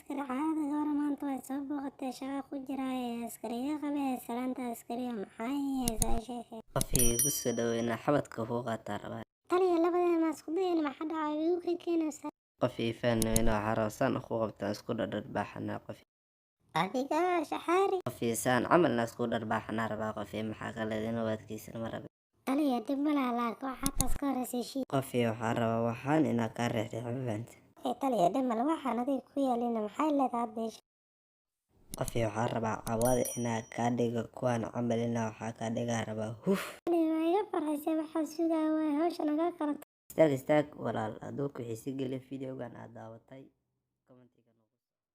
askari caadi hore maanta way soo booqatay shaqa ku jira askariga qabay salaanta askariga maxay haysaa sheekay qofkii igu soo dhaweyna xabadka ku qaataa rabaa taliya labadeen ma isku dayin maxaa dhacay igu keenaysa qofkii faanayna waxaa rabsan ku qabtaan isku dharbaaxana adiga shaxaari qofkii saan camalna isku dharbaaxana rabaa qofkii maxaa kale inuu wadkiisa ma rabo taliya dib ma laalaak waxaa taas ka horeysay shii qofkii waxaa rabaa waxaan inaa kaa reexday xubinta taliya dib mal waxaan adiga ku yeelina maxay leedahay beesh qofkii waxaa rabaa cawada inaa kaa dhigo kuwaan camalina waxaa kaa dhigaa rabaa huf taliya waa iga farxisay waxaa sugaa waay hawsha naga kala istaag walaal hadduu ku xiisi geliyo videogan aad daawatay